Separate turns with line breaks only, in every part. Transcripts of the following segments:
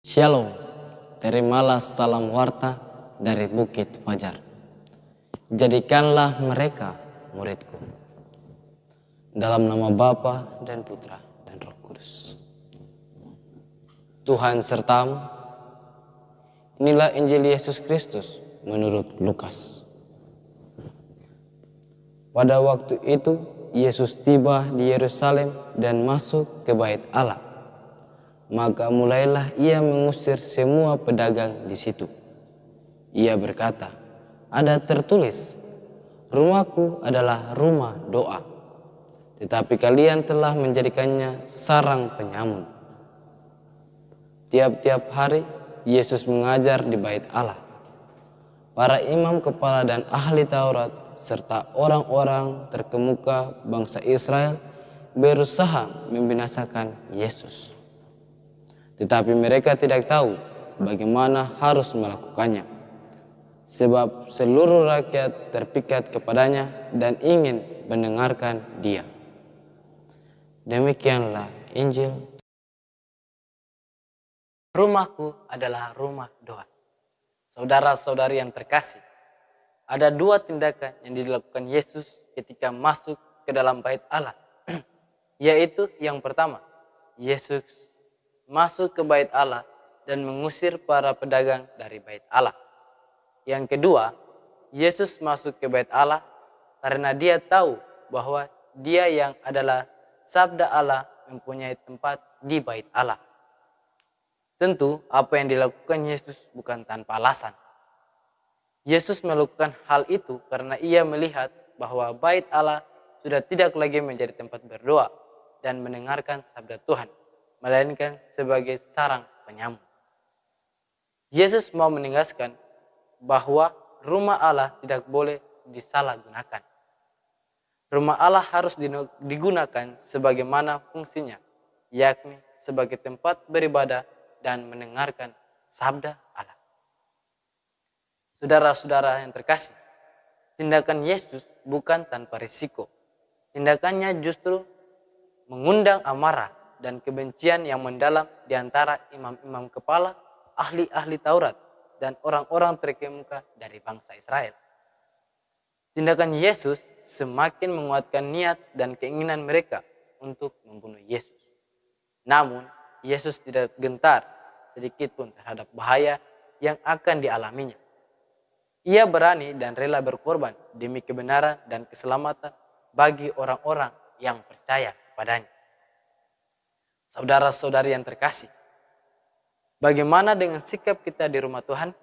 Shalom, terimalah salam warta dari Bukit Fajar. Jadikanlah mereka muridku. Dalam nama Bapa dan Putra dan Roh Kudus. Tuhan sertamu. Inilah Injil Yesus Kristus menurut Lukas. Pada waktu itu, Yesus tiba di Yerusalem dan masuk ke Bait Allah. Maka mulailah ia mengusir semua pedagang di situ. Ia berkata, ada tertulis, rumahku adalah rumah doa. Tetapi kalian telah menjadikannya sarang penyamun. Tiap-tiap hari Yesus mengajar di Bait Allah. Para imam kepala dan ahli Taurat serta orang-orang terkemuka bangsa Israel berusaha membinasakan Yesus. Tetapi mereka tidak tahu bagaimana harus melakukannya. Sebab seluruh rakyat terpikat kepadanya dan ingin mendengarkan dia. Demikianlah Injil. Rumahku adalah rumah doa. Saudara-saudari yang terkasih, ada dua tindakan yang dilakukan Yesus ketika masuk ke dalam Bait Allah. Yaitu yang pertama, Yesus masuk ke Bait Allah dan mengusir para pedagang dari Bait Allah. Yang kedua, Yesus masuk ke Bait Allah karena dia tahu bahwa dia yang adalah sabda Allah mempunyai tempat di Bait Allah. Tentu apa yang dilakukan Yesus bukan tanpa alasan. Yesus melakukan hal itu karena ia melihat bahwa Bait Allah sudah tidak lagi menjadi tempat berdoa dan mendengarkan sabda Tuhan, melainkan sebagai sarang penyamun. Yesus mau menegaskan bahwa rumah Allah tidak boleh disalahgunakan. Rumah Allah harus digunakan sebagaimana fungsinya, yakni sebagai tempat beribadah dan mendengarkan sabda Allah. Saudara-saudara yang terkasih, tindakan Yesus bukan tanpa risiko. Tindakannya justru mengundang amarah dan kebencian yang mendalam di antara imam-imam kepala, ahli-ahli Taurat, dan orang-orang terkemuka dari bangsa Israel. Tindakan Yesus semakin menguatkan niat dan keinginan mereka untuk membunuh Yesus. Namun, Yesus tidak gentar sedikit pun terhadap bahaya yang akan dialaminya. Ia berani dan rela berkorban demi kebenaran dan keselamatan bagi orang-orang yang percaya kepadanya. Saudara-saudari yang terkasih, bagaimana dengan sikap kita di rumah Tuhan?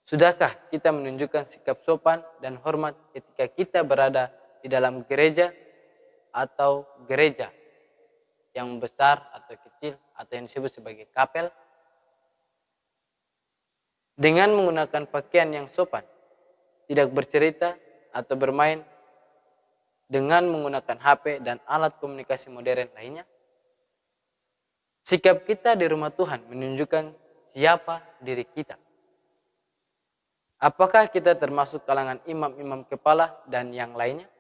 Sudahkah kita menunjukkan sikap sopan dan hormat ketika kita berada di dalam gereja atau gereja yang besar atau kecil atau yang disebut sebagai kapel? Dengan menggunakan pakaian yang sopan, tidak bercerita atau bermain dengan menggunakan HP dan alat komunikasi modern lainnya? Sikap kita di rumah Tuhan menunjukkan siapa diri kita. Apakah kita termasuk kalangan imam-imam kepala dan yang lainnya?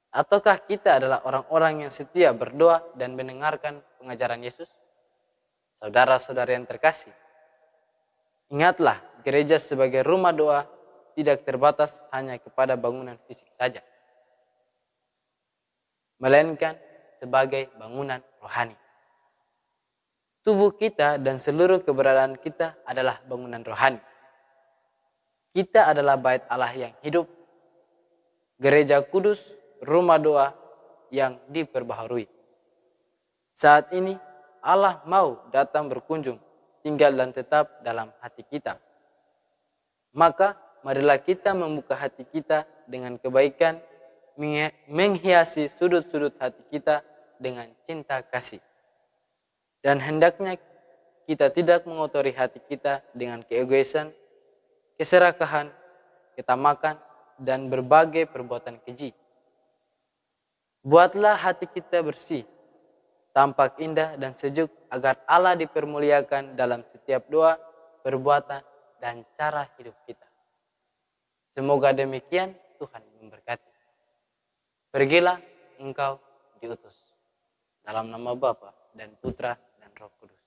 Ataukah kita adalah orang-orang yang setia berdoa dan mendengarkan pengajaran Yesus? Saudara-saudara yang terkasih, ingatlah gereja sebagai rumah doa tidak terbatas hanya kepada bangunan fisik saja, melainkan sebagai bangunan rohani. Tubuh kita dan seluruh keberadaan kita adalah bangunan rohani. Kita adalah Bait Allah yang hidup, gereja kudus, rumah doa yang diperbaharui. Saat ini Allah mau datang berkunjung, tinggal dan tetap dalam hati kita. Maka marilah kita membuka hati kita dengan kebaikan, menghiasi sudut-sudut hati kita dengan cinta kasih. Dan hendaknya kita tidak mengotori hati kita dengan keegoisan, keserakahan, ketamakan, dan berbagai perbuatan keji. Buatlah hati kita bersih, tampak indah dan sejuk agar Allah dipermuliakan dalam setiap doa, perbuatan, dan cara hidup kita. Semoga demikian Tuhan memberkati. Pergilah engkau diutus. Dalam nama Bapa dan Putra dan Roh Kudus.